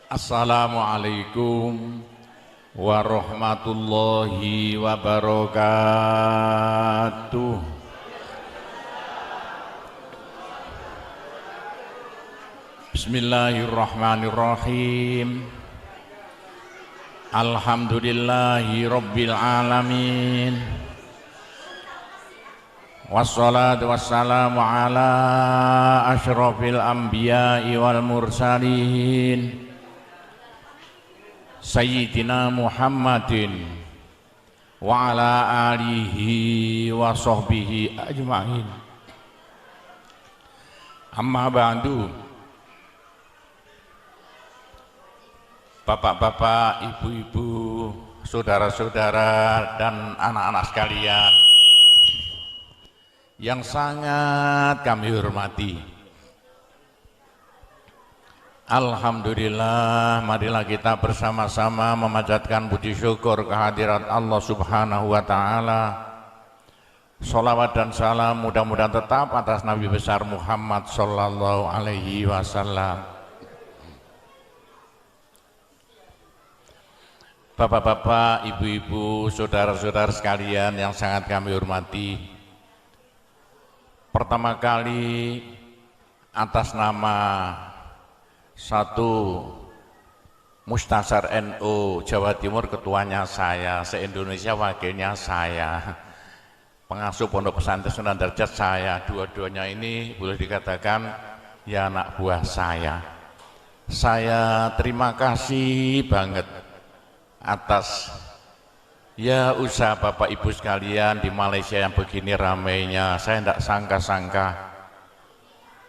Assalamualaikum warahmatullahi wabarakatuh. Bismillahirrahmanirrahim. Alhamdulillahi rabbil alamin. Wassalatu wassalamu ala asyrafil anbiya'i wal mursalin Sayyidina Muhammadin wa ala alihi wa sahbihi ajma'in. Amma ba'du. Bapak-bapak, ibu-ibu, saudara-saudara dan anak-anak sekalian yang sangat kami hormati, alhamdulillah, marilah kita bersama-sama memanjatkan puji syukur kehadirat Allah Subhanahu wa Ta'ala. Sholawat dan salam mudah-mudahan tetap atas Nabi besar Muhammad Sallallahu Alaihi Wasallam. Bapak-bapak, ibu-ibu, saudara-saudara sekalian yang sangat kami hormati, pertama kali atas nama satu Mustasar NU Jawa Timur, ketuanya saya, se-Indonesia wakilnya saya, pengasuh Pondok Pesantren Sunan Derajat saya, dua-duanya ini boleh dikatakan ya anak buah saya. Saya terima kasih banget atas ya usaha Bapak Ibu sekalian di Malaysia yang begini ramainya. Saya tidak sangka-sangka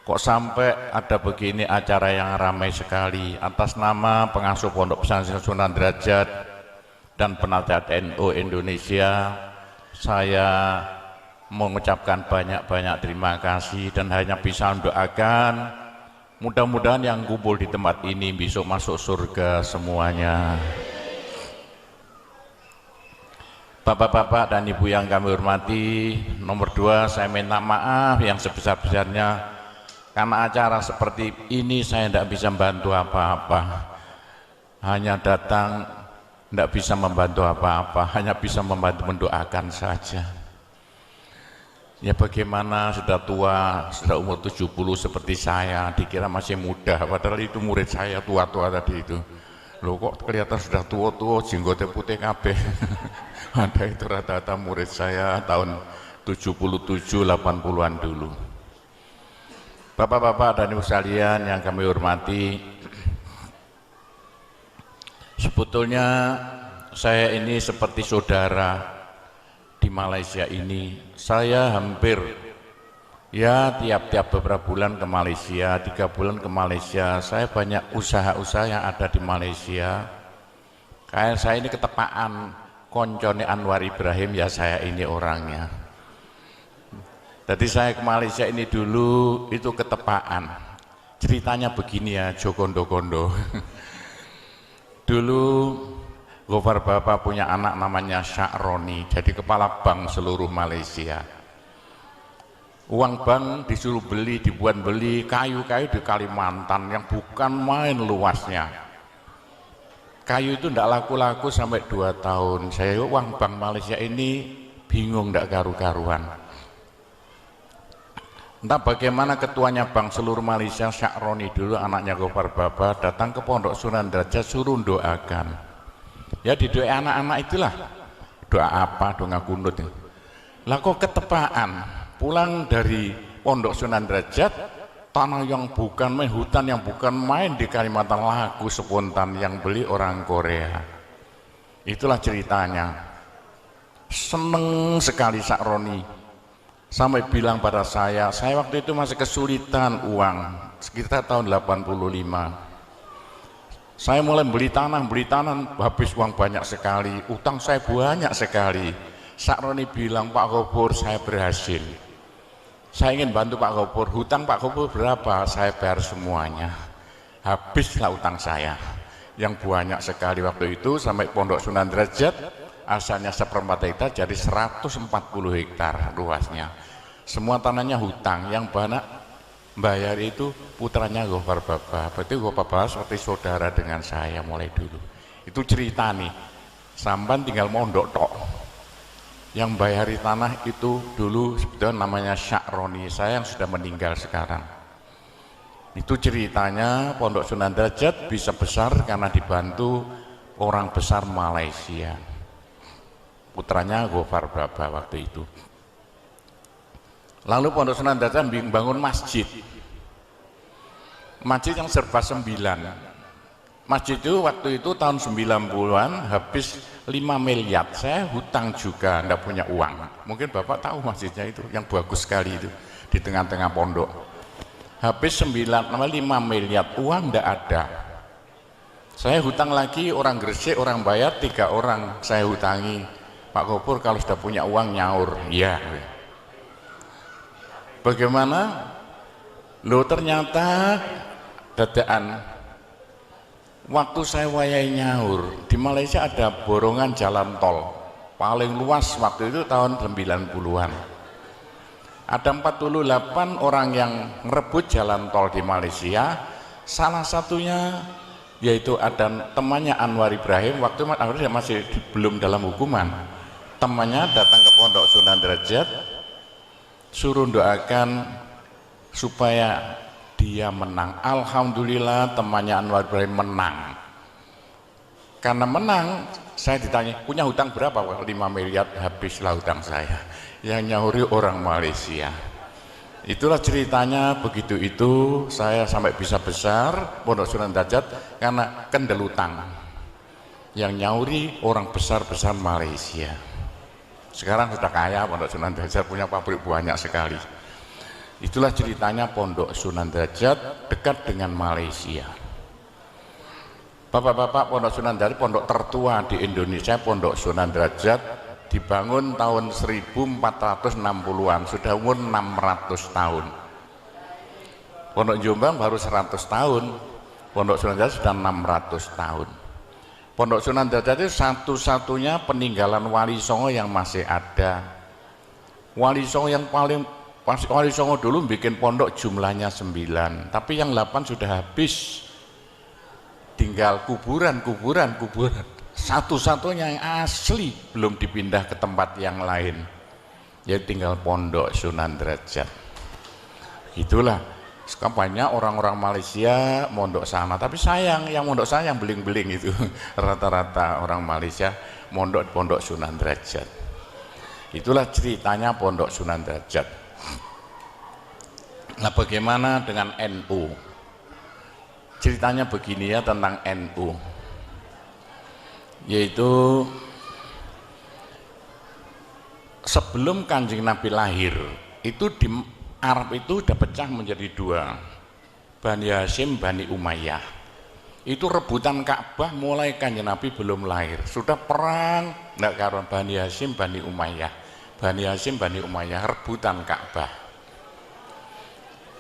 kok sampai ada begini acara yang ramai sekali. Atas nama pengasuh Pondok Pesantren Sunan Derajat dan Penasehat NU Indonesia, saya mengucapkan banyak-banyak terima kasih dan hanya bisa mendoakan mudah-mudahan yang kumpul di tempat ini besok masuk surga semuanya. Bapak-bapak dan ibu yang kami hormati, nomor dua, saya minta maaf yang sebesar-besarnya karena acara seperti ini saya tidak bisa membantu apa-apa, hanya datang tidak bisa membantu apa-apa, hanya bisa membantu mendoakan saja. Ya bagaimana sudah tua, sudah umur 70 seperti saya, dikira masih muda, padahal itu murid saya tua-tua tadi itu. Loh kok kelihatan sudah tua-tua, jenggotnya putih kabeh. Ada itu rata-rata murid saya tahun 77-80-an dulu. Bapak-bapak dan ibu sekalian yang kami hormati, sebetulnya saya ini seperti saudara di Malaysia ini. Saya hampir ya tiap-tiap beberapa bulan ke Malaysia, 3 bulan ke Malaysia. Saya banyak usaha-usaha yang ada di Malaysia. Kayak saya ini ketepaan koncone Anwar Ibrahim, ya saya ini orangnya. Jadi saya ke Malaysia ini dulu itu ketepaan. Ceritanya begini ya, Jogondo-gondo. Dulu Gofar Bapak punya anak namanya Sya'roni, jadi kepala bank seluruh Malaysia. Uang bank disuruh beli, dibuat beli kayu-kayu di Kalimantan yang bukan main luasnya. Kayu itu tidak laku-laku sampai 2 tahun. Saya uang bank Malaysia ini bingung, tidak karu-karuan. Entah bagaimana ketuanya bank seluruh Malaysia, Sya'roni dulu anaknya Gofar Baba, datang ke Pondok Sunan Derajat suruh doakan. Ya didoa anak-anak itulah. Doa apa? Doa kunut. Lah kok ketepaan pulang dari Pondok Sunan Derajat, tanah yang bukan main, hutan yang bukan main di Kalimantan, laku spontan yang beli orang Korea. Itulah ceritanya. Seneng sekali Sya'roni sampai bilang pada saya waktu itu masih kesulitan uang sekitar tahun 85. Saya mulai beli tanah, habis uang banyak sekali, utang saya banyak sekali. Sya'roni bilang, Pak Gofur, saya berhasil. Saya ingin bantu Pak Gofur, hutang Pak Gofur berapa? Saya bayar semuanya. Habislah utang saya yang banyak sekali waktu itu, sampai Pondok Sunan Derajat, asalnya 1/4 hektar jadi 140 hektar luasnya. Semua tanahnya hutang, yang banyak Bayar itu putranya Gofar Baba. Berarti Gofar Baba seperti saudara dengan saya mulai dulu. Itu cerita nih. Sampan tinggal mondok tok. Yang bayari tanah itu dulu sebetulnya namanya Sya'roni, saya yang sudah meninggal sekarang. Itu ceritanya Pondok Sunan Derajat bisa besar karena dibantu orang besar Malaysia. Putranya Gofar Baba waktu itu. Lalu Pondok Sunan Derajat bangun masjid. Masjid yang serba 9. Masjid itu waktu itu tahun 90-an habis 5 miliar. Saya hutang juga, enggak punya uang. Mungkin Bapak tahu masjidnya itu, yang bagus sekali itu di tengah-tengah pondok. Habis 5 miliar, uang enggak ada. Saya hutang lagi, orang Gresik, orang bayar, 3 orang saya hutangi. Pak Gopur kalau sudah punya uang nyaur, ya. Bagaimana? Loh ternyata dadaan. Waktu saya wayai nyaur di Malaysia ada borongan jalan tol paling luas waktu itu tahun 90-an. Ada 48 orang yang merebut jalan tol di Malaysia. Salah satunya yaitu ada temannya Anwar Ibrahim. Waktu Anwar masih belum dalam hukuman. Temannya datang ke Pondok Sunan Derajat, suruh doakan supaya dia menang. Alhamdulillah temannya Anwar Ibrahim menang. Karena menang, saya ditanya, punya hutang berapa? 5 miliar, habislah hutang saya. Yang nyauri orang Malaysia. Itulah ceritanya, begitu itu saya sampai bisa besar Pondok Sunan Derajat karena kendel hutang. Yang nyauri orang besar-besar Malaysia. Sekarang sudah kaya Pondok Sunan Derajat, punya pabrik banyak sekali. Itulah ceritanya Pondok Sunan Derajat dekat dengan Malaysia. Bapak-bapak, Pondok Sunan Derajat pondok tertua di Indonesia. Pondok Sunan Derajat dibangun tahun 1460-an, sudah umur 600 tahun. Pondok Jombang baru 100 tahun, Pondok Sunan Derajat sudah 600 tahun. Pondok Sunan Derajat itu satu-satunya peninggalan Wali Songo yang masih ada. Wali Songo yang paling Wali Songo dulu bikin pondok jumlahnya 9, tapi yang 8 sudah habis. Tinggal kuburan. Satu-satunya yang asli belum dipindah ke tempat yang lain. Jadi tinggal Pondok Sunan Derajat. Itulah. Sekarang banyak orang-orang Malaysia mondok sana, tapi sayang yang mondok sana yang beling-beling itu. Rata-rata orang Malaysia mondok di Pondok Sunan Derajat. Itulah ceritanya Pondok Sunan Derajat. Nah, bagaimana dengan NU? Ceritanya begini ya tentang NU, yaitu sebelum Kanjeng Nabi lahir itu di Arab itu sudah pecah menjadi 2, Bani Hashim, Bani Umayyah. Itu rebutan Ka'bah mulai Kanjeng Nabi belum lahir, sudah perang enggak karuan. Bani Hashim, Bani Umayyah, Bani Hashim, Bani Umayyah rebutan Ka'bah.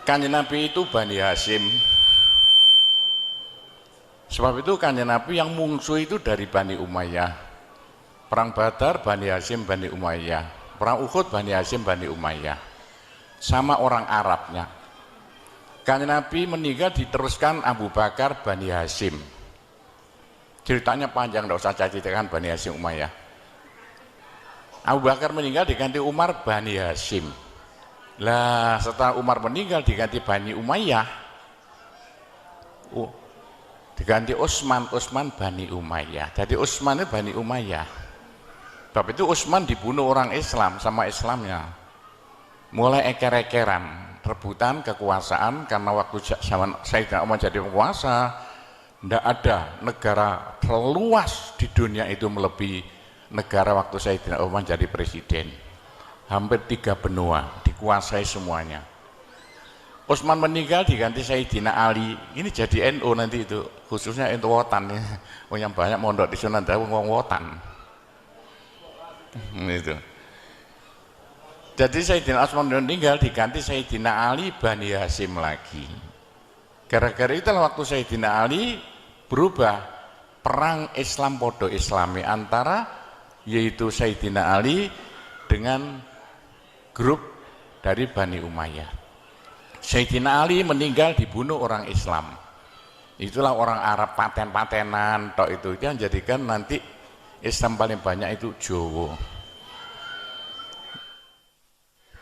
Kanjeng Nabi itu Bani Hashim. Sebab itu Kanjeng Nabi yang mungsuh itu dari Bani Umayyah. Perang Badar Bani Hashim, Bani Umayyah. Perang Uhud Bani Hashim, Bani Umayyah. Sama orang Arabnya. Kanjeng Nabi meninggal diteruskan Abu Bakar, Bani Hashim. Ceritanya panjang, tidak usah ceritakan Bani Hashim Umayyah. Abu Bakar meninggal diganti Umar, Bani Hashim. Lah setelah Umar meninggal diganti Bani Umayyah, diganti Utsman, Bani Umayyah. Jadi Utsman itu Bani Umayyah. Sebab itu Utsman dibunuh orang Islam sama Islamnya. Mulai eker-ekeran, rebutan kekuasaan karena waktu zaman Sayyidina Umar jadi penguasa, tidak ada negara terluas di dunia itu melebihi negara waktu Sayyidina Umar jadi presiden. Hampir 3 benua dikuasai semuanya. Utsman meninggal diganti Sayyidina Ali. Ini jadi NU nanti itu, khususnya NU Wotan ya. Yang banyak mondok di Sunan Derajat wong Wotan. Itu. Jadi Sayyidina Utsman meninggal diganti Sayyidina Ali, Bani Hashim lagi. Gara-gara itulah waktu Sayyidina Ali berubah, perang Islam podo Islami antara yaitu Sayyidina Ali dengan grup dari Bani Umayyah. Sayyidina Ali meninggal dibunuh orang Islam. Itulah orang Arab paten-patenan tok itu yang jadikan nanti Islam paling banyak itu Jawa.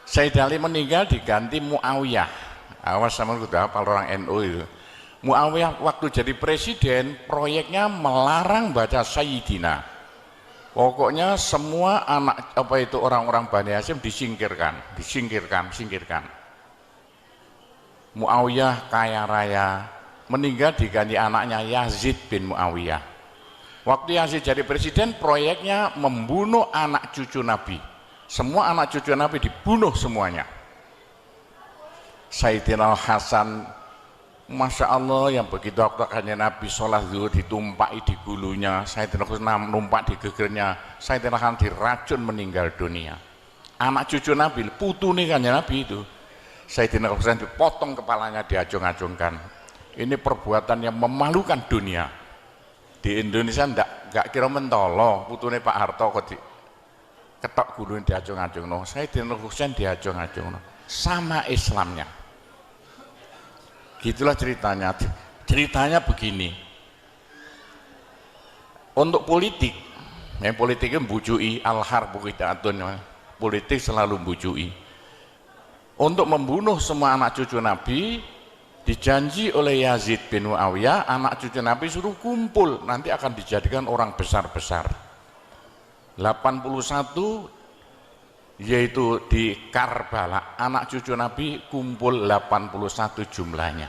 Sayyidina Ali meninggal diganti Muawiyah. Awas sama udah hafal orang NU itu. Muawiyah waktu jadi presiden proyeknya melarang baca Sayyidina. Pokoknya semua anak apa itu orang-orang Bani Hasyim disingkirkan. Muawiyah kaya raya, meninggal diganti anaknya Yazid bin Muawiyah. Waktu Yazid jadi presiden proyeknya membunuh anak cucu Nabi. Semua anak cucu Nabi dibunuh semuanya. Sayyidina Hasan, Masya Allah, yang begitu waktu akhirnya Nabi sholat zuhur ditumpaki di gulunya, Sayyidina Hasan numpak di gegernya, Sayyidina Hasan diracun meninggal dunia. Anak cucu Nabi, putu nih kan Nabi itu, Sayyidina Hasan dipotong kepalanya, diacung-acungkan. Ini perbuatan yang memalukan dunia. Di Indonesia enggak kira mentolo, putune Pak Harto kok ketok gulunya diacung-acung, no. Sayyidina Hasan diacung-acung, no. Sama Islamnya. Gitulah ceritanya. Ceritanya begini. Untuk politik, yang politiknya membujui al-harbu qita'atun, politik selalu membujui. Untuk membunuh semua anak cucu Nabi, dijanji oleh Yazid bin Muawiyah, anak cucu Nabi suruh kumpul, nanti akan dijadikan orang besar-besar. 81 yaitu di Karbala, anak cucu Nabi kumpul 81 jumlahnya.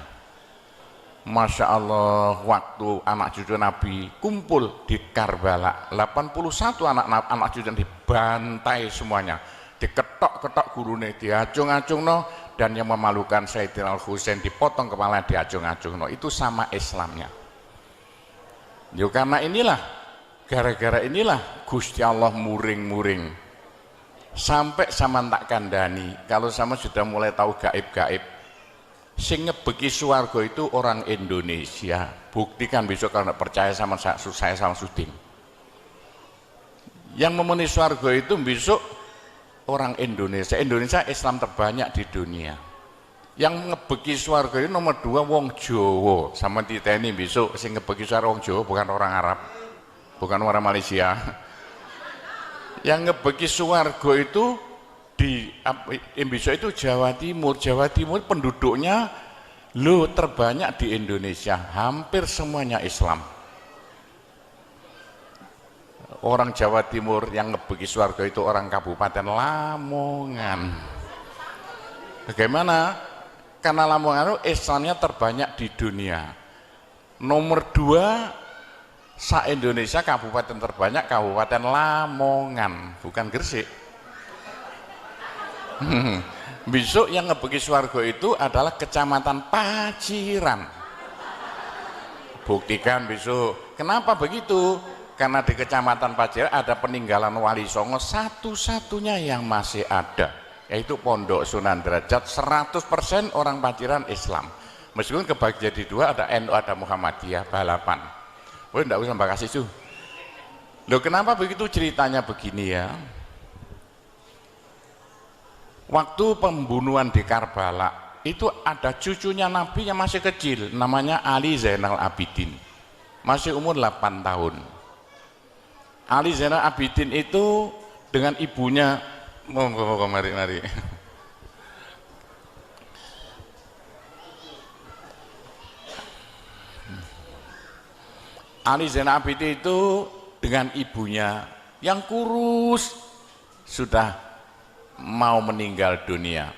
Masya Allah, waktu anak cucu Nabi kumpul di Karbala, 81 anak cucu Nabi dibantai semuanya, diketok-ketok gurune, diacung-acung, no. Dan yang memalukan Sayyidina Al-Husain dipotong kepala, diacung-acung, no. Itu sama Islamnya. Yo, karena inilah, gara-gara inilah Gusti Allah muring-muring. Sampai sama tak kandani, kalau sama sudah mulai tahu gaib-gaib, sing ngebeki swarga itu orang Indonesia. Buktikan besok kalau tidak percaya sama saya sama Sudin. Yang memenuhi swarga itu besok orang Indonesia. Indonesia Islam terbanyak di dunia. Yang ngebeki swarga itu nomor 2 wong Jawa. Sama kita ini besok sing ngebeki swarga wong Jawa, bukan orang Arab, bukan orang Malaysia. Yang ngebeki swarga itu di Indonesia itu Jawa Timur. Jawa Timur penduduknya terbanyak di Indonesia, hampir semuanya Islam. Orang Jawa Timur yang ngebeki swarga itu orang Kabupaten Lamongan. Bagaimana? Karena Lamongan itu Islamnya terbanyak di dunia. Nomor 2 se-Indonesia kabupaten terbanyak Kabupaten Lamongan, bukan Gresik. Besok yang ngebeki swarga itu adalah Kecamatan Paciran. Buktikan besok. Kenapa begitu? Karena di Kecamatan Paciran ada peninggalan Wali Songo satu-satunya yang masih ada, yaitu Pondok Sunan Derajat. 100% orang Paciran Islam. Meskipun kebagi jadi 2, ada NU, ada Muhammadiyah, balapan. Oh, enggak usah mbak kasih itu. Loh, kenapa begitu? Ceritanya begini ya. Waktu pembunuhan di Karbala itu ada cucunya Nabi yang masih kecil, namanya Ali Zainal Abidin, masih umur 8 tahun. Ali Zainal Abidin itu dengan ibunya, mari. Ali Zainal Abidin itu dengan ibunya yang kurus sudah mau meninggal dunia.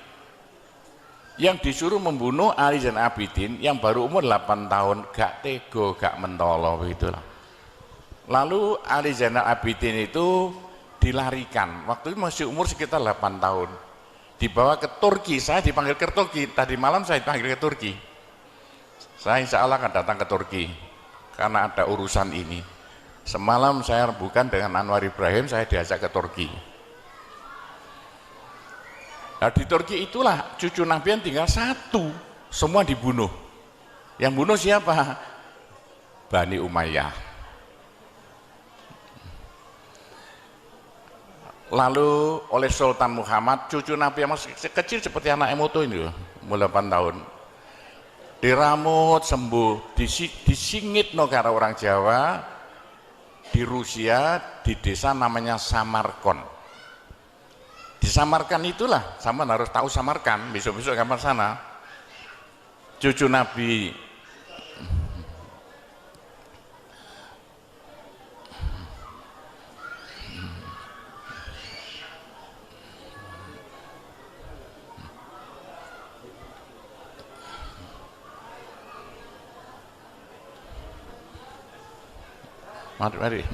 Yang disuruh membunuh Ali Zainal Abidin yang baru umur 8 tahun, gak tego, gak mentolo begitulah. Lalu Ali Zainal Abidin itu dilarikan, waktu itu masih umur sekitar 8 tahun, dibawa ke Turki. Saya dipanggil ke Turki, tadi malam saya dipanggil ke Turki. Saya insya Allah akan datang ke Turki karena ada urusan ini. Semalam saya rembukan dengan Anwar Ibrahim, saya diajak ke Turki. Nah, di Turki itulah cucu Nabi yang tinggal 1, semua dibunuh. Yang bunuh siapa? Bani Umayyah. Lalu oleh Sultan Muhammad, cucu Nabi yang masih kecil seperti anak Emoto ini, umur 8 tahun. Diramut sembuh, disingit no karo orang Jawa di Rusia, di desa namanya Samarkand. Di Samarkand itulah, sama harus tahu Samarkand, besok-besok kapan sana. Cucu Nabi mari.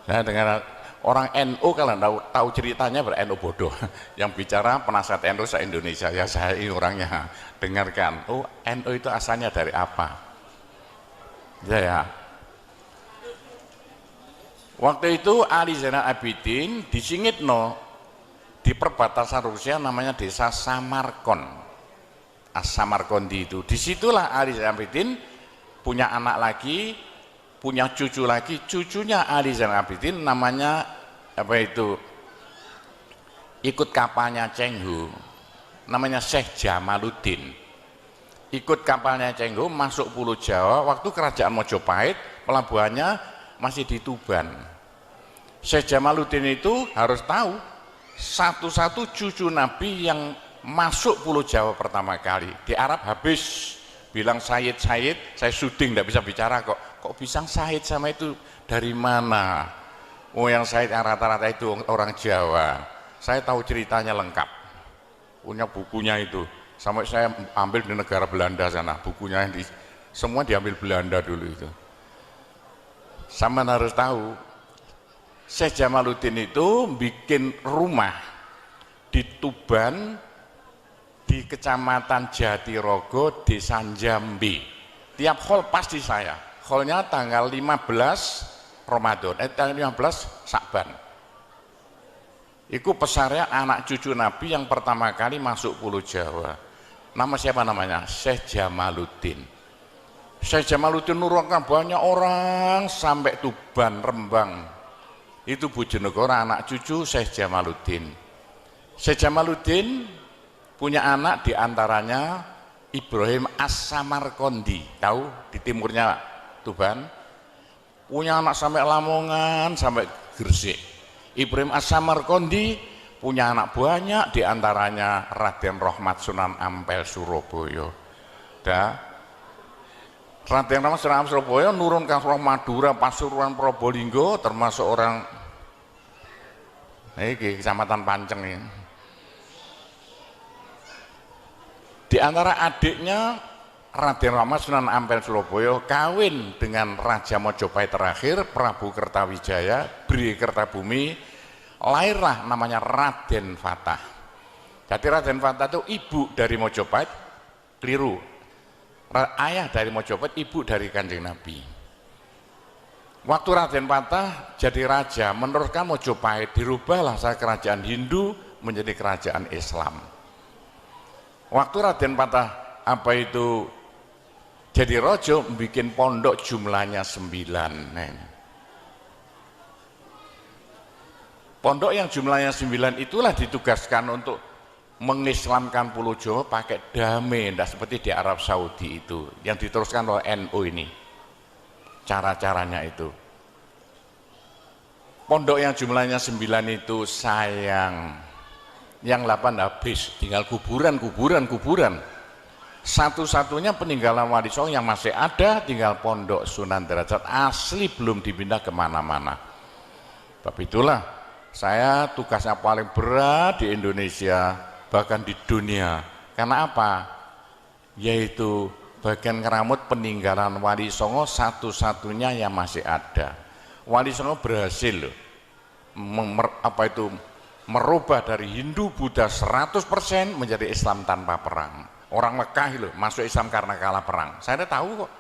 Saya dengar orang NU kalau tahu ceritanya ber-NU bodoh. Yang bicara penasihat NU se-Indonesia, ya saya ini orangnya. Dengarkan, oh NU itu asalnya dari apa? Ya. Waktu itu Ali Zainal Abidin disingit di perbatasan Rusia namanya desa Samarkand. Samarkandi itu. Disitulah Ali Zainal Abidin punya anak lagi, punya cucu lagi. Cucunya Ali Zainal Abidin namanya ikut kapalnya Cheng Ho, namanya Syekh Jamaluddin. Ikut kapalnya Cheng Ho masuk Pulau Jawa. Waktu kerajaan Mojopahit pelabuhannya masih di Tuban. Syekh Jamaluddin itu harus tahu satu-satu cucu Nabi yang masuk Pulau Jawa pertama kali. Di Arab habis bilang Sayyid, saya syuting tidak bisa bicara kok bisa Sayyid sama itu dari mana? Oh yang Sayyid yang rata-rata itu orang Jawa. Saya tahu ceritanya lengkap, punya bukunya itu. Sampai saya ambil di negara Belanda sana, bukunya semua diambil Belanda dulu itu. Sama harus tahu, Syekh Jamaluddin itu bikin rumah di Tuban, di Kecamatan Jatirogo, Desa Jambi. Tiap hol pasti saya. Holnya tanggal 15 Ramadan, tanggal 15 Sakban. Itu pesarnya anak cucu Nabi yang pertama kali masuk Pulau Jawa. Nama siapa namanya? Syekh Jamaluddin. Syekh Jamaluddin nurunkan banyak orang sampai Tuban, Rembang. Itu Bojonegoro anak cucu Syekh Jamaluddin. Syekh Jamaluddin punya anak diantaranya Ibrahim As-Samarkandi, tahu di timurnya Tuban. Punya anak sampai Lamongan, sampai Gresik. Ibrahim As-Samarkandi punya anak banyak, diantaranya Raden Rahmat Sunan Ampel Surabaya. Raden Rahmat Sunan Ampel Surabaya nurunkan orang Madura, Pasuruan, Probolinggo, termasuk orang ini Kecamatan Panceng ini. Di antara adiknya Raden Rahmat Sunan Ampel Surabaya kawin dengan Raja Mojopahit terakhir Prabu Kertawijaya, Bri Kertabumi, lahirlah namanya Raden Fatah. Jadi Raden Fatah itu ibu dari Mojopahit, keliru. Ayah dari Mojopahit, ibu dari Kanjeng Nabi. Waktu Raden Fatah jadi raja, meneruskan Mojopahit, dirubahlah kerajaan Hindu menjadi kerajaan Islam. Waktu Raden Fatah jadi rojo, bikin pondok jumlahnya 9. Pondok yang jumlahnya 9 itulah ditugaskan untuk mengislamkan Pulau Jawa pakai damai, tidak seperti di Arab Saudi itu yang diteruskan oleh NU ini. Cara-caranya itu. Pondok yang jumlahnya 9 itu sayang, yang 8 habis, tinggal kuburan. Satu-satunya peninggalan Wali Songo yang masih ada tinggal Pondok Sunan Derajat, asli belum dipindah kemana-mana. Tapi itulah saya tugasnya paling berat di Indonesia, bahkan di dunia. Karena apa? Yaitu bagian keramut peninggalan Wali Songo satu-satunya yang masih ada. Wali Songo berhasil merubah dari Hindu Buddha 100% menjadi Islam tanpa perang. Orang Mekah itu masuk Islam karena kalah perang. Saya tahu kok.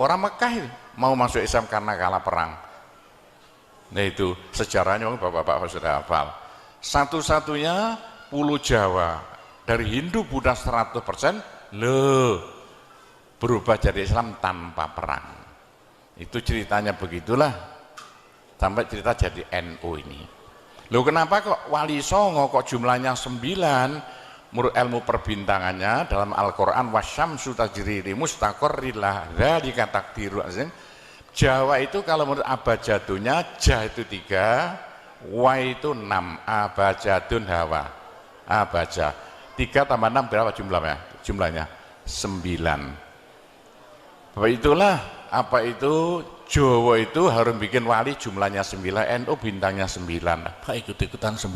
Orang Mekah itu mau masuk Islam karena kalah perang. Nah itu sejarahnya bapak-bapak sudah hafal. Satu-satunya Pulau Jawa dari Hindu Buddha 100% berubah jadi Islam tanpa perang. Itu ceritanya begitulah sampai cerita jadi NU ini. Loh kenapa kok Wali Songo kok jumlahnya 9? Menurut ilmu perbintangannya dalam Al-Quran wasyamsu tajri li mustaqarrin laha dzalika taqdirul azim. Jawa itu kalau menurut abjadnya ja itu 3, wa itu 6, abjadun hawa. Abaja 3 tambah 6 berapa jumlahnya? 9. Bapak itulah apa itu Jawa itu harus bikin wali jumlahnya 9, NU bintangnya 9. Apa ikut-ikutan 9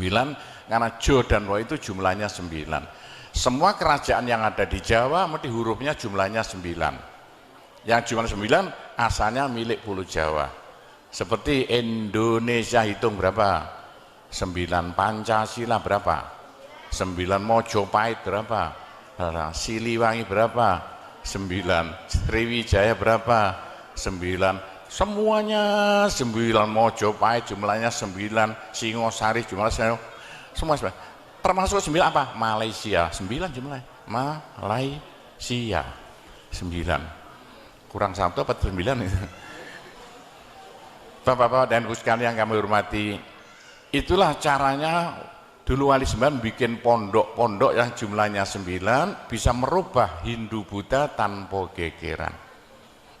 karena Jo dan Wa itu jumlahnya 9. Semua kerajaan yang ada di Jawa mesti hurufnya jumlahnya 9. Yang jumlah 9 asalnya milik Pulau Jawa. Seperti Indonesia hitung berapa? 9. Pancasila berapa? 9. Mojopahit berapa? Siliwangi berapa? 9. Sriwijaya berapa? 9. Semuanya 9. Mojopahit jumlahnya 9. Singosari jumlahnya semua 9. Termasuk 9 apa? Malaysia 9 jumlahnya. Malaysia 9. Kurang 1 apa 9 itu? Bapak-bapak dan ibu sekalian yang kami hormati, itulah caranya dulu Wali Sembilan bikin pondok-pondok yang jumlahnya 9 bisa merubah Hindu Buddha tanpa gegeran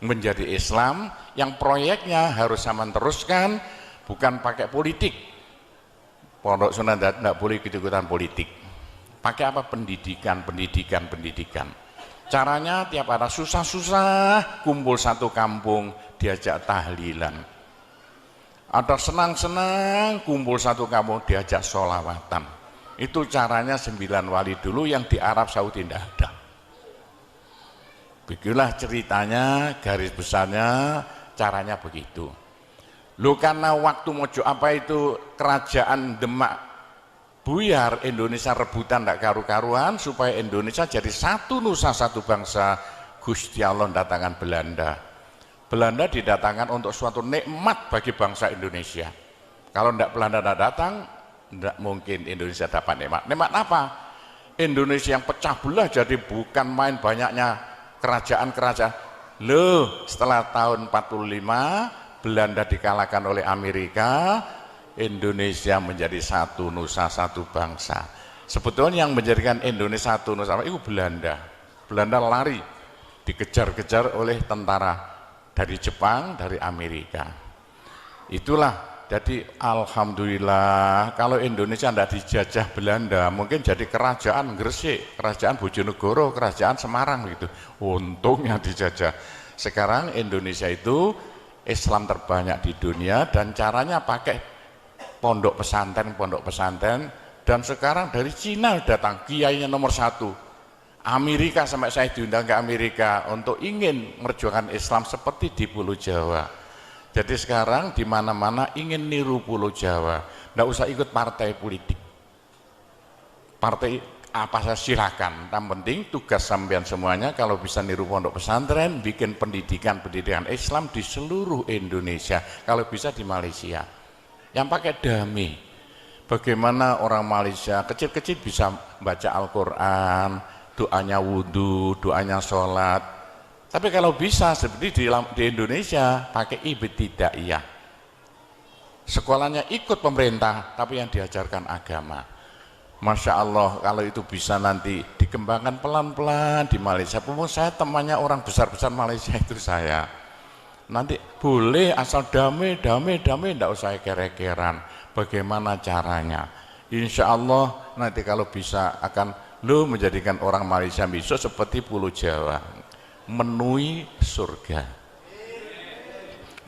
menjadi Islam yang proyeknya harus sama teruskan, bukan pakai politik. Pondok Sunan tidak boleh ikut-ikutan politik. Pakai apa? Pendidikan. Caranya tiap ada susah-susah kumpul satu kampung diajak tahlilan. Ada senang-senang kumpul satu kampung diajak sholawatan. Itu caranya 9 wali dulu yang di Arab Saudi tidak ada. Begitulah ceritanya, garis besarnya caranya begitu. Loh karena waktu mojo apa itu kerajaan Demak buyar, Indonesia rebutan tidak karu-karuan supaya Indonesia jadi satu nusa satu bangsa. Gusti Allah datangkan Belanda. Belanda didatangkan untuk suatu nikmat bagi bangsa Indonesia. Kalau tidak Belanda tidak datang, tidak mungkin Indonesia dapat nikmat. Nikmat apa? Indonesia yang pecah belah jadi bukan main banyaknya kerajaan-kerajaan. Loh, setelah tahun 45 Belanda dikalahkan oleh Amerika, Indonesia menjadi satu nusa satu bangsa. Sebetulnya yang menjadikan Indonesia satu nusa itu Belanda. Belanda lari, dikejar-kejar oleh tentara dari Jepang, dari Amerika. Itulah. Jadi alhamdulillah kalau Indonesia tidak dijajah Belanda mungkin jadi kerajaan Gresik, kerajaan Bojonegoro, kerajaan Semarang gitu. Untungnya dijajah. Sekarang Indonesia itu Islam terbanyak di dunia dan caranya pakai pondok pesantren dan sekarang dari Cina datang kiainya nomor 1. Amerika sampai saya diundang ke Amerika untuk ingin merjuangkan Islam seperti di Pulau Jawa. Jadi sekarang di mana-mana ingin niru Pulau Jawa, tidak usah ikut partai politik. Partai apa saja silakan, yang penting tugas sampean semuanya kalau bisa niru pondok pesantren, bikin pendidikan Islam di seluruh Indonesia, kalau bisa di Malaysia. Yang pakai dami, bagaimana orang Malaysia kecil-kecil bisa baca Al-Quran, doanya wudhu, doanya sholat. Tapi kalau bisa seperti di Indonesia pakai ibtidaiyah. Sekolahnya ikut pemerintah tapi yang diajarkan agama. Masya Allah kalau itu bisa nanti dikembangkan pelan-pelan di Malaysia. Pun saya temannya orang besar-besar Malaysia itu saya. Nanti boleh asal damai, tidak usah kere-keran. Bagaimana caranya? Insya Allah nanti kalau bisa akan menjadikan orang Malaysia besok seperti Pulau Jawa. Menuhi surga.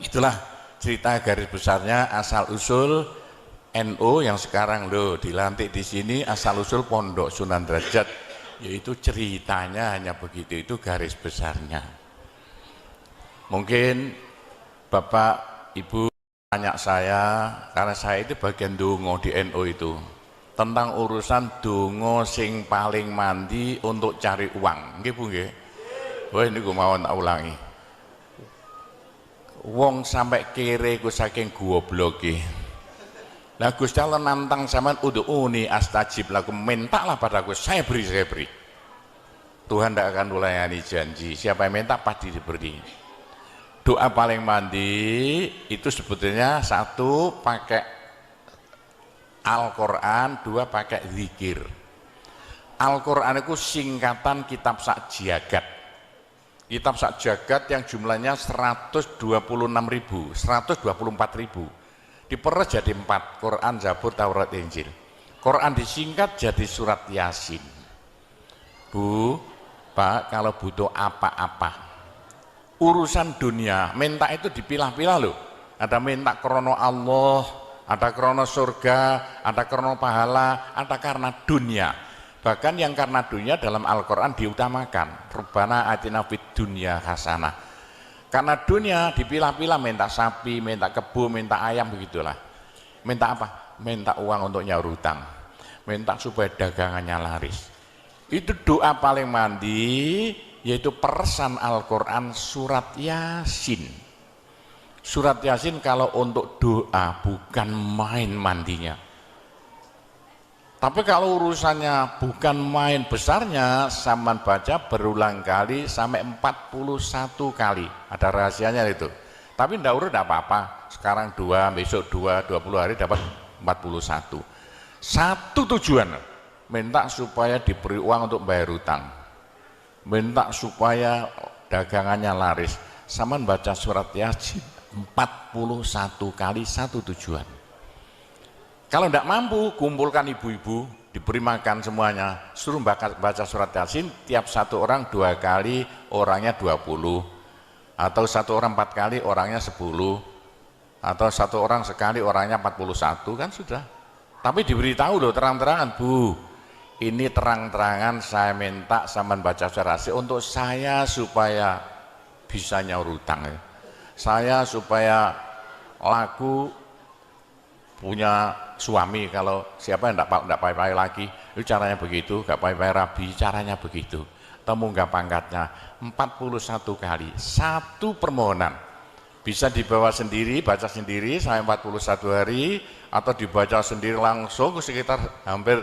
Itulah cerita garis besarnya asal usul NU yang sekarang dilantik di sini, asal usul Pondok Sunan Derajat, yaitu ceritanya hanya begitu, itu garis besarnya. Mungkin Bapak Ibu tanya saya, karena saya itu bagian dongo di NU itu tentang urusan dongo sing paling mandi untuk cari uang, nggih Bu nggih. Wah ini gue mau tak ulangi. Wong sampai kere ku saking gobloke. Lah Gusti Allah nantang sampean ud'uni astajib lakum, mintalah padaku saya beri. Tuhan tidak akan melayani janji. Siapa yang minta pasti diberi. Doa paling mandi itu sebetulnya satu pakai Al-Quran, dua pakai zikir. Al-Quran itu singkatan kitab sak jagat. Kitab sak jagat yang jumlahnya 126.000, 124.000. Diperes jadi 4, Quran, Zabur, Taurat, Injil. Quran disingkat jadi surat Yasin. Bu, Pak, kalau butuh apa-apa urusan dunia, minta itu dipilah-pilah loh. Ada minta krono Allah, ada krono surga, ada krono pahala, ada karena dunia. Bahkan yang karena dunia dalam Al-Quran diutamakan. Rabbana atina fid dunya hasanah. Karena dunia dipilah-pilah, minta sapi, minta kebo, minta ayam, begitulah. Minta apa? Minta uang untuk nyaur hutang, minta supaya dagangannya laris. Itu doa paling mandi, yaitu peresan Al-Quran surat Yasin. Surat Yasin kalau untuk doa bukan main mandinya. Tapi kalau urusannya bukan main besarnya, Saman baca berulang kali sampai 41 kali. Ada rahasianya itu. Tapi tidak urut tidak apa-apa. Sekarang 2, besok 2, 20 hari dapat 41. Satu tujuan, minta supaya diberi uang untuk bayar hutang, minta supaya dagangannya laris. Saman baca surat Yasin 41 kali, satu tujuan. Kalau tidak mampu, kumpulkan ibu-ibu, diberi makan semuanya, suruh baca surat Yasin, tiap satu orang 2 kali, orangnya 20, atau satu orang 4 kali, orangnya 10, atau satu orang sekali, orangnya 41, kan sudah. Tapi diberitahu loh terang-terangan, Bu, ini terang-terangan saya minta Saman baca surat Yasin untuk saya supaya bisa nyaur hutang, ya. Saya supaya laku punya suami, kalau siapa yang tidak payah-payah lagi, itu caranya begitu, gak payah-payah rabi, caranya begitu. Temu gak pangkatnya 41 kali, satu permohonan. Bisa dibawa sendiri, baca sendiri sampai 41 hari, atau dibaca sendiri langsung sekitar hampir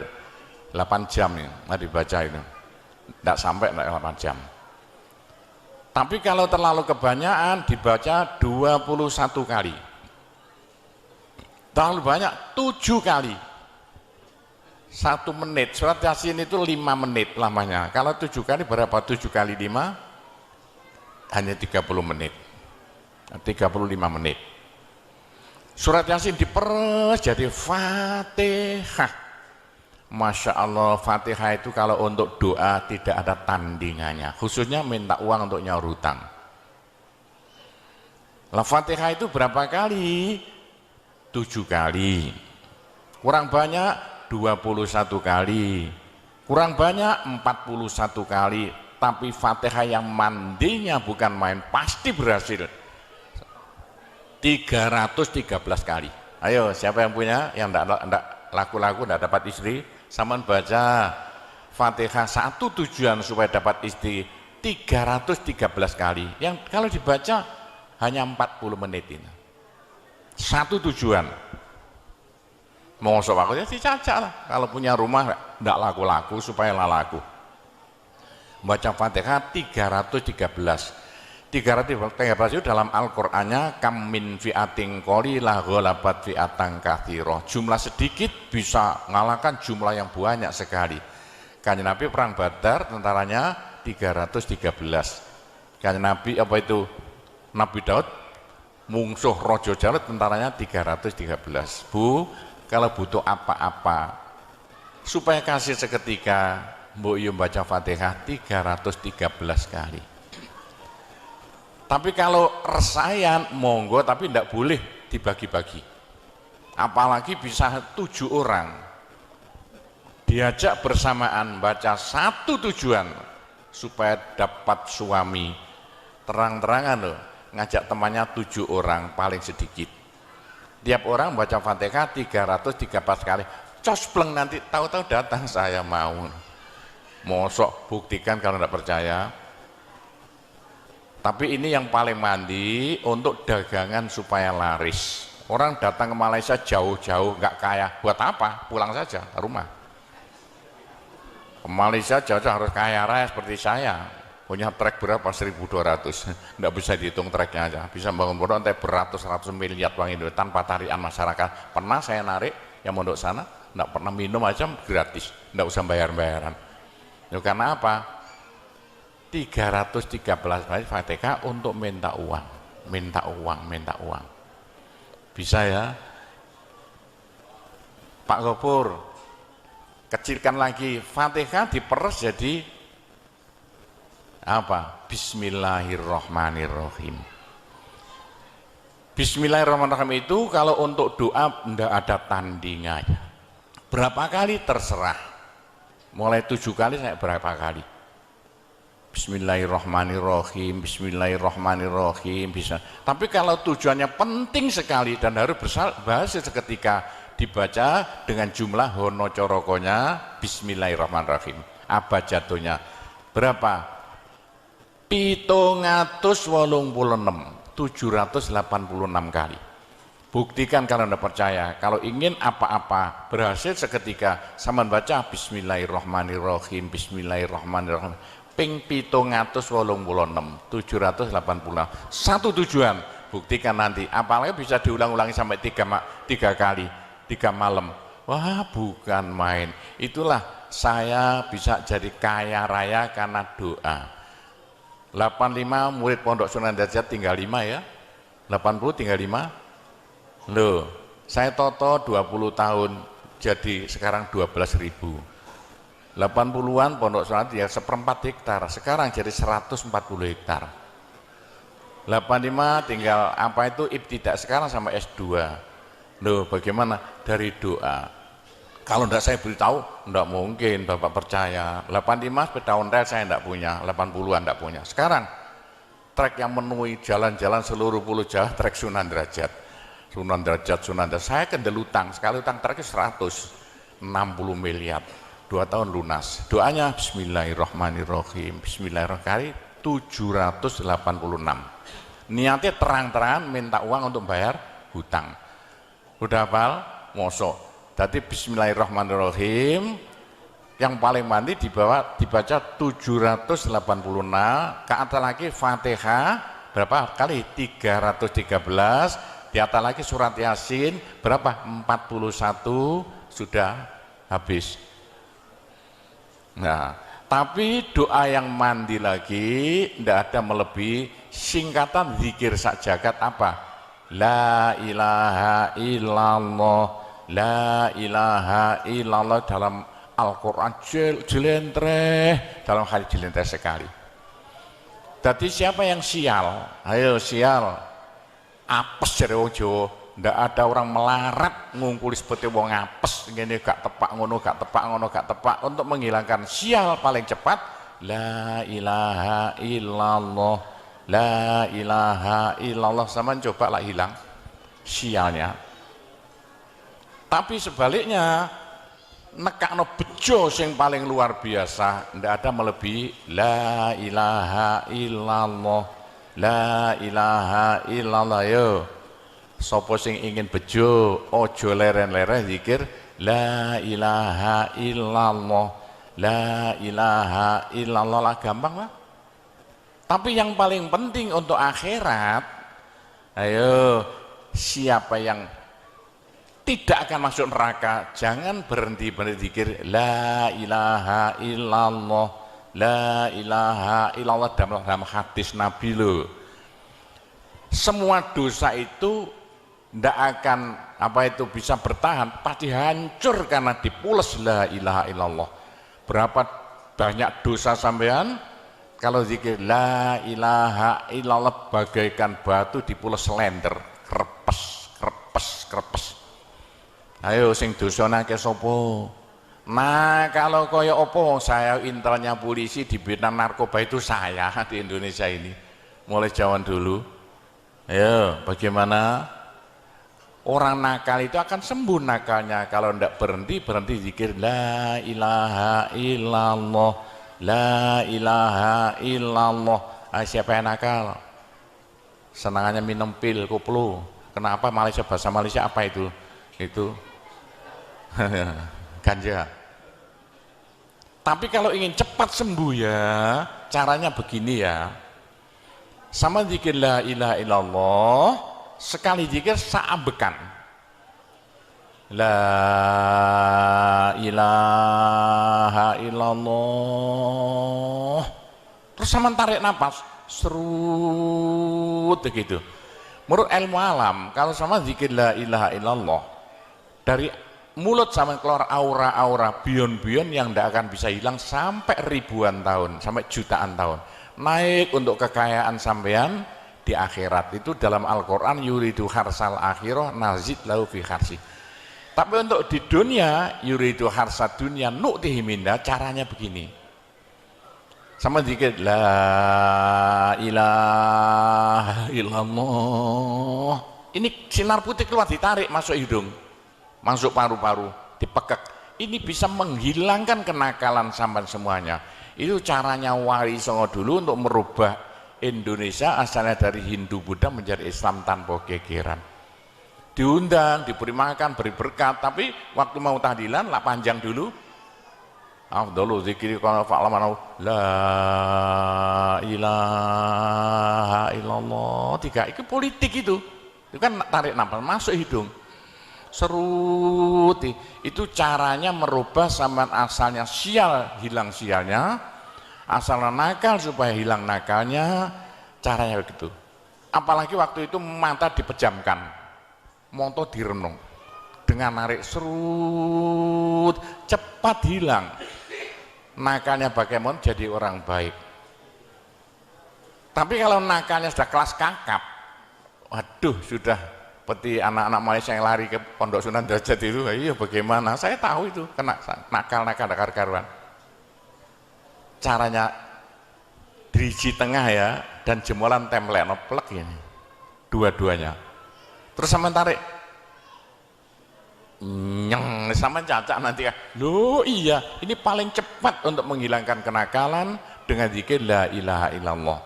8 jam ya, dibaca itu. Tidak sampai 8 jam. Tapi kalau terlalu kebanyakan dibaca 21 kali. Terlalu banyak 7 kali. 1 menit. Surat Yasin itu 5 menit lamanya. Kalau 7 kali berapa? 7 kali 5 hanya 30 menit. 35 menit. Surat Yasin diperes jadi Fatihah. Masya Allah, Fatihah itu kalau untuk doa tidak ada tandingannya, khususnya minta uang untuk nyaur hutang. Lah Fatihah itu berapa kali? 7 kali. Kurang banyak 21 kali. Kurang banyak 41 kali. Tapi Fatihah yang mandinya bukan main, pasti berhasil 313 kali. Ayo, siapa yang punya, yang enggak laku-laku, enggak dapat istri, Saman baca Fatihah, satu tujuan supaya dapat istri 313 kali. Yang kalau dibaca hanya 40 menit ini. Satu tujuan. Mau sok aku ya dicacak lah. Kalau punya rumah enggak laku-laku supaya laku. Baca Fatihah 313. 313 itu dalam Al-Qur'annya kam min fi'atin qalilah ghalabat fi'atan katsirah. Jumlah sedikit bisa mengalahkan jumlah yang banyak sekali. Kanjeng Nabi perang Badar tentaranya 313. Kanjeng Nabi apa itu? Nabi Daud mungsuh Raja Jalut tentaranya 313. Bu, kalau butuh apa-apa supaya kasih seketika, Mbok Yu baca Fatihah 313 kali. Tapi kalau resayan monggo, tapi tidak boleh dibagi-bagi. Apalagi bisa 7 orang diajak bersamaan baca satu tujuan supaya dapat suami. Terang-terangan loh, ngajak temannya 7 orang paling sedikit. Tiap orang baca Fatihah 313 kali. Cospleng nanti tahu-tahu datang saya mau. Mosok buktikan kalau tidak percaya. Tapi ini yang paling mandi untuk dagangan supaya laris. Orang datang ke Malaysia jauh-jauh nggak kaya, buat apa? Pulang saja ke rumah. Ke Malaysia jauh-jauh harus kaya raya seperti saya. punya trek berapa? 1.200. Nggak bisa dihitung treknya aja, bisa bangun pondok entah beratus-ratus miliar uang Indonesia tanpa tarian masyarakat. Pernah saya narik yang mondok sana, nggak pernah minum aja gratis, nggak usah bayar-bayaran. Ya, karena apa? 313 kali Fatihah untuk minta uang, minta uang, minta uang. Bisa ya Pak Gopur, kecilkan lagi, Fatihah diperes jadi apa? Bismillahirrahmanirrahim. Bismillahirrahmanirrahim itu kalau untuk doa tidak ada tandingannya. Berapa kali terserah. Mulai 7 kali saya berapa kali. Bismillahirrahmanirrahim, Bismillahirrahmanirrahim bisa. Tapi kalau tujuannya penting sekali dan harus bahasa seketika dibaca dengan jumlah hono corokonya Bismillahirrahmanirrahim. Apa jatuhnya? Berapa? 786 kali. Buktikan kalau Anda percaya. Kalau ingin apa-apa berhasil seketika, sama baca Bismillahirrahmanirrahim, Bismillahirrahmanirrahim. Ping 786. Satu tujuan, buktikan nanti. Apalagi bisa diulang-ulangi sampai 3 kali, 3 malam. Wah, bukan main. Itulah saya bisa jadi kaya raya karena doa. 85 murid Pondok Sunan Derajat tinggal 5 ya. 80 tinggal 5. Loh, saya toto 20 tahun jadi sekarang 12.000. 80-an Pondok Sunan ya 1/4 hektar, sekarang jadi 140 hektar. 85 tinggal apa itu ibtidak sekarang sama S2. Loh, bagaimana? Dari doa. Kalau tidak saya beritahu, tidak mungkin Bapak percaya. 85 sepeda ontel saya tidak punya, 80-an tidak punya. Sekarang trek yang memenuhi jalan-jalan seluruh Pulau Jawa, trek Sunan Derajat. Sunan Derajat. Saya kendel utang, sekali utang treknya 160 miliar. 2 tahun lunas. Doanya Bismillahirrahmanirrahim, Bismillahirrahmanirrahim 786. Niatnya terang-terangan minta uang untuk bayar hutang. Udah hafal? Mosok. Jadi Bismillahirrahmanirrahim yang paling mandi dibaca 786, ke atas lagi Fatihah berapa kali? 313, di atas lagi surat Yasin berapa? 41, sudah habis. Nah, tapi doa yang mandi lagi tidak ada melebihi singkatan zikir sajagat apa? La ilaha illallah, la ilaha illallah dalam Al-Quran jelentreh, dalam hadis jelentreh sekali. Jadi siapa yang sial? Ayo sial, apes dari wong Jawa. Ndak ada orang melarat ngungkuli seperti wong apes, ngene gak tepak ngono, gak tepak ngono, gak tepak. Untuk menghilangkan sial paling cepat la ilaha illallah, la ilaha illallah. Sama coba lah hilang sialnya. Tapi sebaliknya nekakno bejo sing paling luar biasa, ndak ada melebihi la ilaha illallah, la ilaha illallah. Yo sapa sing ingin bejo ojo leren-leren zikir la ilaha illallah, la ilaha illallah lah, gampang lah. Tapi yang paling penting untuk akhirat, ayo siapa yang tidak akan masuk neraka, jangan berhenti berzikir la ilaha illallah, la ilaha illallah dalam hadis Nabi loh. Semua dosa itu tidak akan bisa bertahan, pasti hancur karena dipules la ilaha illallah. Berapa banyak dosa sampean kalau zikir la ilaha illallah bagaikan batu dipules lender, krepes, krepes, krepes. Ayo sing dosane akeh sapa? Nah, kalau koyo opo, saya intelnya polisi di bidang narkoba itu saya di Indonesia ini. Mulai zaman dulu. Ayo, bagaimana? Orang nakal itu akan sembuh nakalnya kalau tidak berhenti zikir la ilaha illallah, la ilaha illallah. Siapa yang nakal? Senangannya minum pil koplo. Kenapa Malaysia, bahasa Malaysia apa itu? Itu ganja. Tapi kalau ingin cepat sembuh ya, caranya begini ya. Sama zikir la ilaha illallah, sekali zikir saambekan. La ilaha illallah. Terus sama tarik nafas, serut begitu. Menurut ilmu alam, kalau sama zikir la ilaha illallah, dari mulut sama keluar aura-aura bion-bion yang tidak akan bisa hilang sampai ribuan tahun, sampai jutaan tahun. Naik untuk kekayaan sampean di akhirat. Itu dalam Al-Quran, yuridu harsal akhirah nazid lahu fi harsi. Tapi untuk di dunia, yuridu harsad dunia nu'tihi minda, caranya begini. Sama dikit la ilaha illallah. Ini sinar putih keluar, ditarik masuk hidung, masuk paru-paru, dipekek. Ini bisa menghilangkan kenakalan sampai semuanya. Itu caranya Wali Songo dulu untuk merubah Indonesia asalnya dari Hindu Buddha menjadi Islam tanpa gegeran. Diundang, diberi makan, beri berkat, tapi waktu mau tahlilan lah panjang dulu. Afdalu zikri qala fa'lamana la ilaha illallah. Tiga, itu politik itu. Itu kan tarik nafas masuk hidung. Serut. Itu caranya merubah sampean asalnya sial, hilang sialnya. Asalnya nakal supaya hilang nakalnya. Caranya begitu. Apalagi waktu itu mata dipejamkan. Monto direnung dengan narik serut, cepat hilang nakalnya. Bagaimana jadi orang baik. Tapi kalau nakalnya sudah kelas kakap, waduh, sudah seperti anak-anak Malaysia yang lari ke Pondok Sunan Derajat itu. Iya, bagaimana, saya tahu itu kena nakal-nakal karuan. Caranya driji tengah ya, dan jemuran templek noplek ini dua-duanya. Terus sama tarik nyeng sama cacak nanti ya. Loh iya, ini paling cepat untuk menghilangkan kenakalan dengan zikir la ilaha illallah.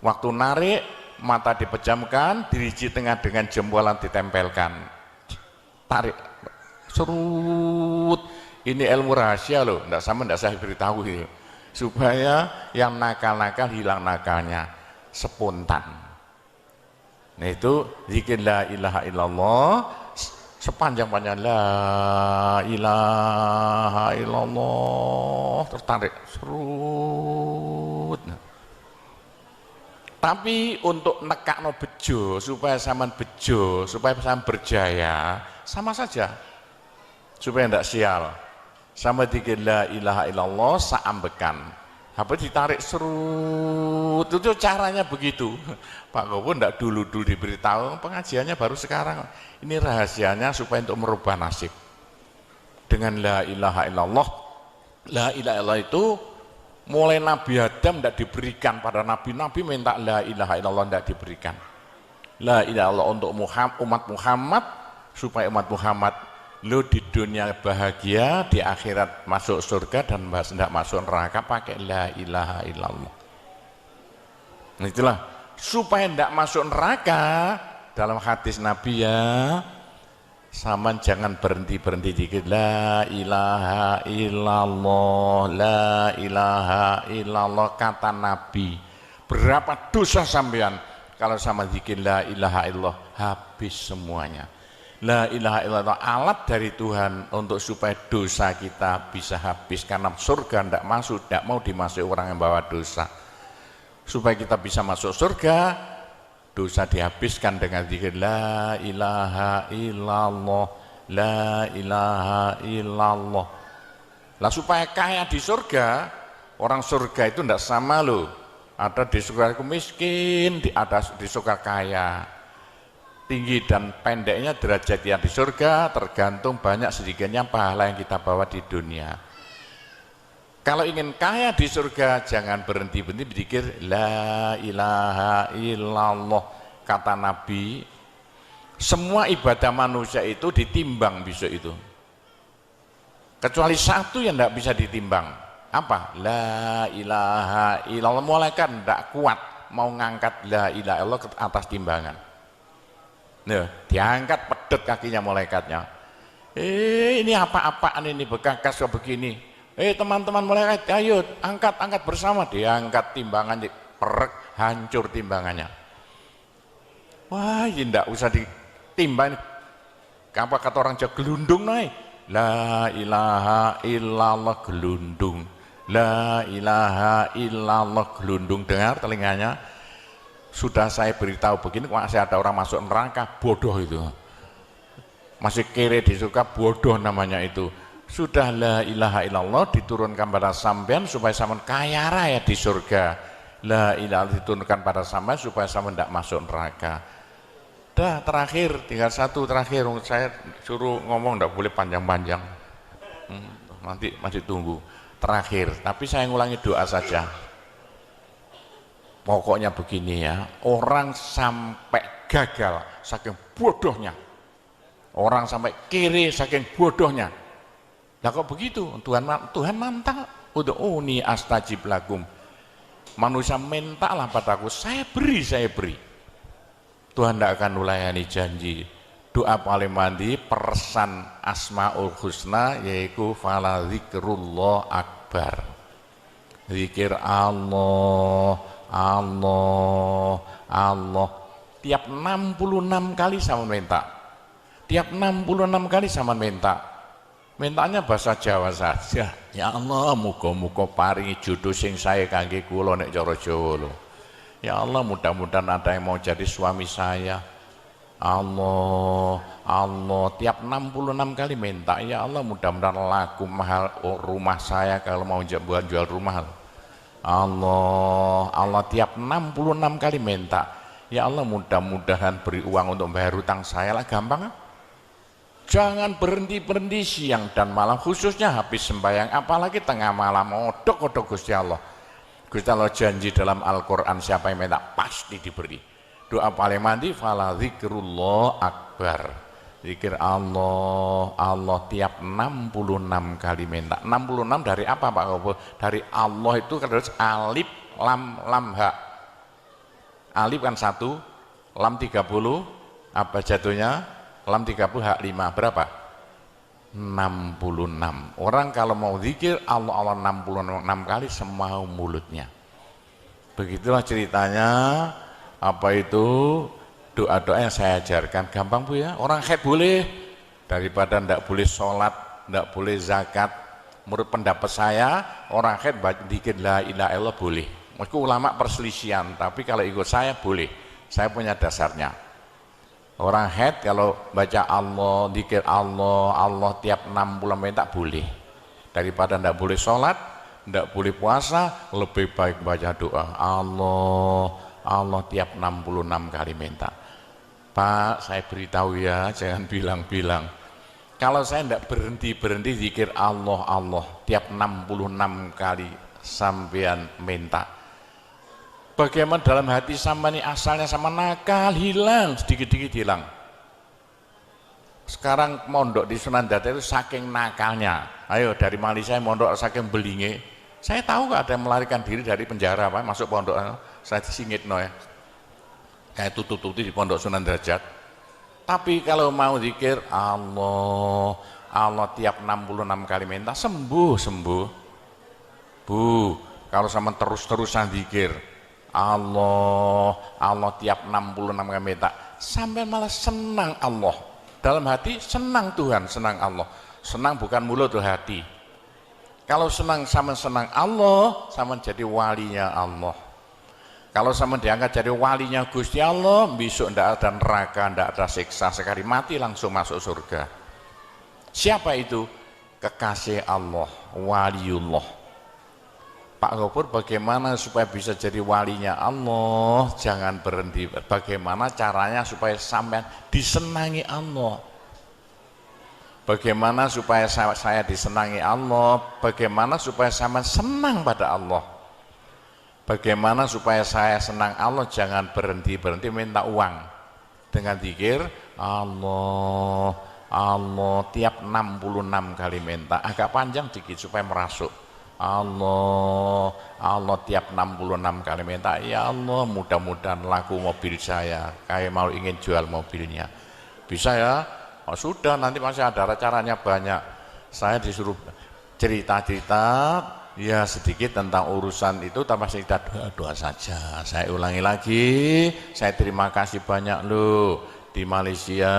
Waktu narik, mata dipejamkan, diriji tengah dengan jempolan ditempelkan. Tarik, serut. Ini ilmu rahasia loh, enggak saya beritahu ini. Supaya yang nakal-nakal hilang nakalnya spontan. Nah itu zikir la ilaha illallah sepanjang-panjang la ilaha illallah, tertarik serut. Tapi untuk nekakno bejo supaya sampean bejo, supaya sampean berjaya, sama saja. Supaya tidak sial. Sama zikir la ilaha illallah saambekan. Apa ditarik serut, itu caranya begitu. Pak Gowo ndak dulu diberitahu, pengajiannya baru sekarang. Ini rahasianya supaya untuk merubah nasib. Dengan la ilaha illallah. La ilaha illallah itu mulai Nabi Adam ndak diberikan pada nabi-nabi, minta la ilaha illallah ndak diberikan. La ilaha illallah untuk umat Muhammad, supaya umat Muhammad lo di dunia bahagia, di akhirat masuk surga, dan tidak masuk neraka pakai la ilaha illallah. Nah itulah supaya tidak masuk neraka. Dalam hadis Nabi ya, sama jangan berhenti dikit la ilaha illallah, la ilaha illallah. Kata Nabi, berapa dosa sampean kalau sama zikir la ilaha illallah, habis semuanya. La ilaha illallah alat dari Tuhan untuk supaya dosa kita bisa habis, karena surga tidak masuk, tidak mau dimasuki orang yang bawa dosa. Supaya kita bisa masuk surga, dosa dihabiskan dengan zikir la ilaha illallah, la ilaha illallah. Lah supaya kaya di surga, orang surga itu tidak sama loh. Ada di surga itu miskin, ada di surga kaya. Tinggi dan pendeknya derajat yang di surga tergantung banyak sedikitnya pahala yang kita bawa di dunia. Kalau ingin kaya di surga, jangan berhenti-berhenti berzikir la ilaha illallah. Kata Nabi, semua ibadah manusia itu ditimbang besok itu. Kecuali satu yang tidak bisa ditimbang. Apa? La ilaha illallah. Malaikat tidak kuat mau ngangkat la ilaha illallah ke atas timbangan. Nah, diangkat pedet kakinya malaikatnya. Ini apa-apaan ini, bekakas begini. Teman-teman mulai ayo angkat bersama, diangkat timbangannya, perek, hancur timbangannya. Wah, ini enggak usah ditimbang. Apa kata orang Jawa, gelundung naik. La ilaha illallah gelundung. La ilaha illallah gelundung. Dengar telinganya. Sudah saya beritahu begini, masih ada orang masuk neraka, bodoh itu. Masih kere disuka, bodoh namanya itu. Sudah la ilaha illallah diturunkan pada sampean supaya sampean kaya raya di surga. La ilaha diturunkan pada sampean supaya sampean tidak masuk neraka. Dah terakhir, tinggal satu terakhir, saya suruh ngomong tidak boleh panjang-panjang, nanti masih tunggu terakhir, tapi saya ngulangi doa saja. Pokoknya begini ya, orang sampai gagal saking bodohnya, orang sampai kiri saking bodohnya. Nah kok begitu? Tuhan mantap, ud'uni astajib lakum. Manusia mintalah padaku, saya beri. Tuhan tidak akan melayani janji. Doa paling mandi persan Asmaul Husna yaitu fala zikrullah akbar. Zikir Allah, Allah, Allah. Tiap 66 kali sama minta. Tiap 66 kali sama minta. Mintanya bahasa Jawa saja. Ya Allah, muga-muga paringi jodoh sing sae kangge kula nek cara Jawa lho. Ya Allah, mudah-mudahan ada yang mau jadi suami saya. Allah, Allah, tiap 66 kali minta. Ya Allah, mudah-mudahan laku mahal rumah saya kalau mau jual rumah. Allah, Allah, tiap 66 kali minta. Ya Allah, mudah-mudahan beri uang untuk bayar hutang saya lah, gampang. Jangan berhenti siang dan malam, khususnya habis sembahyang, apalagi tengah malam, odok-odok Gusti Allah. Gusti Allah janji dalam Al-Quran, siapa yang minta pasti diberi. Doa paling mandi fala zikrullah akbar. Zikir Allah, Allah tiap 66 kali minta. 66 dari apa Pak Kopo? Dari Allah itu terus alif lam ha. Alif kan 1, lam 30, apa jatuhnya? Lam 30 hak 5, berapa? 66. Orang kalau mau zikir Allah 66 kali semau mulutnya. Begitulah ceritanya. Apa itu doa-doa yang saya ajarkan, gampang Bu ya. Orang haid boleh, daripada ndak boleh sholat, ndak boleh zakat. Menurut pendapat saya, orang haid zikir la ilaha illallah boleh. Meskipun ulama perselisihan, tapi kalau ikut saya boleh. Saya punya dasarnya. Orang haid kalau baca Allah, zikir Allah, Allah tiap 60 menit tak boleh. Daripada ndak boleh sholat, ndak boleh puasa, lebih baik baca doa Allah, Allah tiap 66 kali minta. Pak, saya beritahu ya, jangan bilang-bilang. Kalau saya ndak berhenti zikir Allah, Allah tiap 66 kali sampean minta. Bagaimana dalam hati sama ini asalnya sama nakal, hilang, sedikit-sedikit hilang. Sekarang mondok di Sunan Data itu saking nakalnya. Ayo dari Malaysia mondok saking belinge. Saya tahu gak ada yang melarikan diri dari penjara Pak, masuk pondok. Saya disingit no ya. Kayak tutup-tutup di pondok Sunan Derajat. Tapi kalau mau zikir Allah, Allah tiap 66 kali minta sembuh. Bu, kalau sama terus-terusan zikir Allah, Allah tiap 66 kali minta, sampai malah senang Allah. Dalam hati senang Tuhan, senang Allah. Senang bukan mulut tuh hati. Kalau senang sama senang Allah, sama jadi walinya Allah. Kalau sama diangkat jadi walinya Gusti Allah, besok ndak ada neraka, ndak ada siksa, sekali mati langsung masuk surga. Siapa itu? Kekasih Allah, waliullah. Pak Gopur, bagaimana supaya bisa jadi walinya Allah? Jangan berhenti. Bagaimana caranya supaya sampai disenangi Allah? Bagaimana supaya saya disenangi Allah? Bagaimana supaya saya senang pada Allah? Bagaimana supaya saya senang Allah? Jangan berhenti minta uang. Dengan zikir Allah, Allah tiap 66 kali minta. Agak panjang dikit supaya merasuk. Allah, Allah tiap 66 kali minta. Ya Allah, mudah-mudahan laku mobil saya. Kayak mau ingin jual mobilnya. Bisa ya? Oh, sudah, nanti masih ada caranya banyak. Saya disuruh cerita-cerita ya sedikit tentang urusan itu, tanpa cerita doa-doa saja. Saya ulangi lagi, saya terima kasih banyak loh di Malaysia.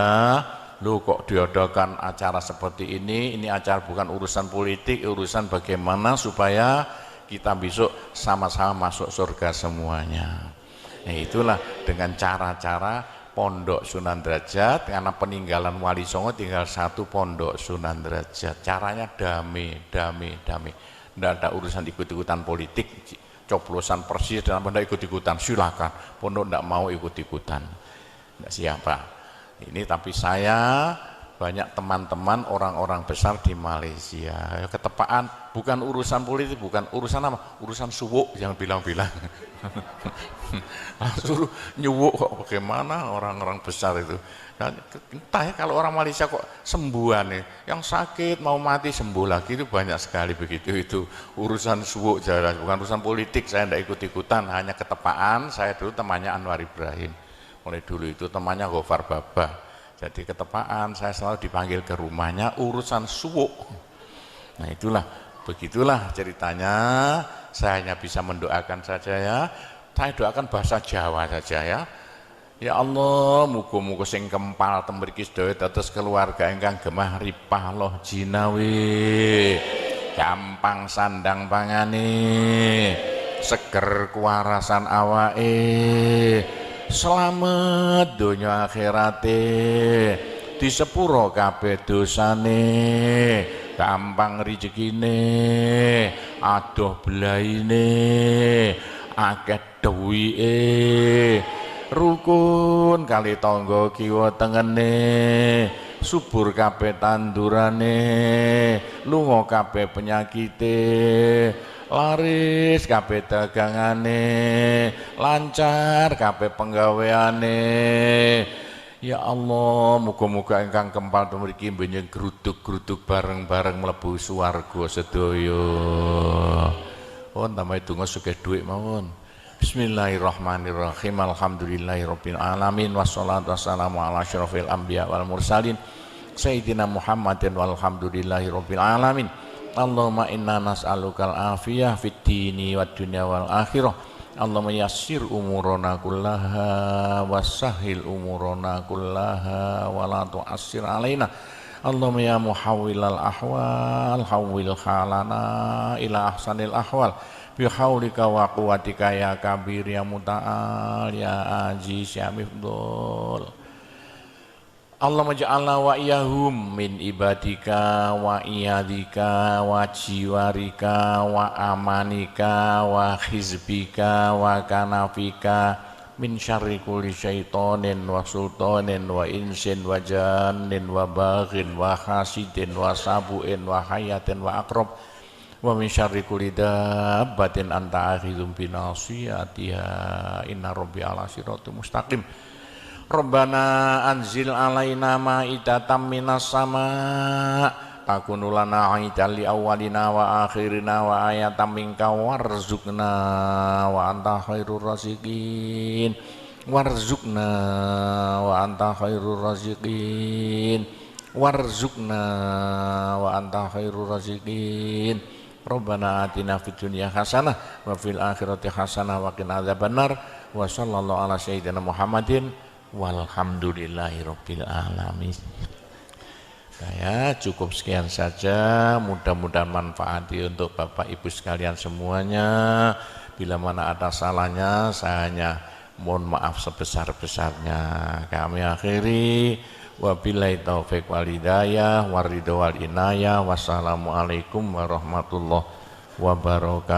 Lu kok diadakan acara seperti ini acara bukan urusan politik, urusan bagaimana supaya kita besok sama-sama masuk surga semuanya. Nah itulah dengan cara-cara Pondok Sunan Derajat, karena peninggalan Wali Songo tinggal satu Pondok Sunan Derajat. Caranya damai. Tidak ada urusan ikut-ikutan politik, coblosan persis dan tidak ikut-ikutan, silakan. Pondok tidak mau ikut-ikutan, tidak siapa. Ini tapi saya banyak teman-teman orang-orang besar di Malaysia. Ketepaan bukan urusan politik, bukan urusan apa? Urusan suwuk yang bilang-bilang. Suruh nyuwuk kok bagaimana orang-orang besar itu. Dan entah ya kalau orang Malaysia kok sembuhan nih, yang sakit mau mati sembuh lagi itu banyak sekali begitu. Itu urusan suwuk jelas, bukan urusan politik. Saya tidak ikut-ikutan, hanya ketepaan. Saya dulu temannya Anwar Ibrahim. Mulai dulu itu temannya Gofar Baba. Jadi ketepaan saya selalu dipanggil ke rumahnya urusan suwuk. Nah itulah, begitulah ceritanya. Saya hanya bisa mendoakan saja ya. Saya doakan bahasa Jawa saja ya. Ya Allah, muga-muga sing kempal tembriki sedaya dados keluarga ingkang gemah ripah loh jinawi. Gampang sandang pangane, seger kuwarasan awake. Selamat donya akhirate, di sepuro kabeh dosane, gampang rezekine, adoh belaine, akeh duwike, rukun kali tangga kiwa tengene, subur kabeh tandurane, lunga kabeh penyakite, laris kabeh dagangane, lancar kabeh penggaweane. Ya Allah, muga-muga ingkang kempal mriki benjing gruduk-gruduk bareng-bareng mlebu swarga sedaya. Pun tambahi donga sugih dhuwit mawon. Bismillahirrahmanirrahim. Alhamdulillahirabbil alamin wassalatu wassalamu ala asyrofil anbiya wal mursalin sayyidina Muhammadin walhamdulillahirabbil alamin. Allahumma inna nas'alukal afiyah fid dini wad dunya wal akhirah. Allahumma yassir umurana kullaha wassahhil umurana kullaha wa la tu'assir alaina. Allahumma ya muhawwilal ahwal hawwil halana ila ahsanil ahwal bi haulika wa quwwatika ya kabir ya muta'al ya aziz ya mifdul. Allahumma ja'alna wa iyahum min ibadika wa iyadika wa jiwarika wa amanika wa hizbika wa kanafika min syarri kulli syaitonin wa sultanin wa insin wa jannin wa baghin wa hasidin wa sabu'in wa hayatin wa akrab wa min syarri kulli dabbatin anta akhidhum binasiyatiha inna rabbi ala siratul mustaqim. Rabbana anzil alaina ma'idatan minas sama takunu lana aidan li awwalina wa akhirina wa ayatan minka warzuqna wa anta khairur raziqin warzuqna wa anta khairur raziqin warzuqna wa anta khairur raziqin. Rabbana atina fid dunya hasanah wa fil akhirati hasanah wa qina adzabannar wa sallallahu ala sayyidina Muhammadin walhamdulillahirabbil alamin. Saya cukup sekian saja, mudah-mudahan manfaati untuk Bapak Ibu sekalian semuanya. Bila mana ada salahnya saya hanya mohon maaf sebesar-besarnya. Kami akhiri wabillahi taufik wal hidayah waridho wal inayah. Wassalamualaikum warahmatullahi wabarakatuh.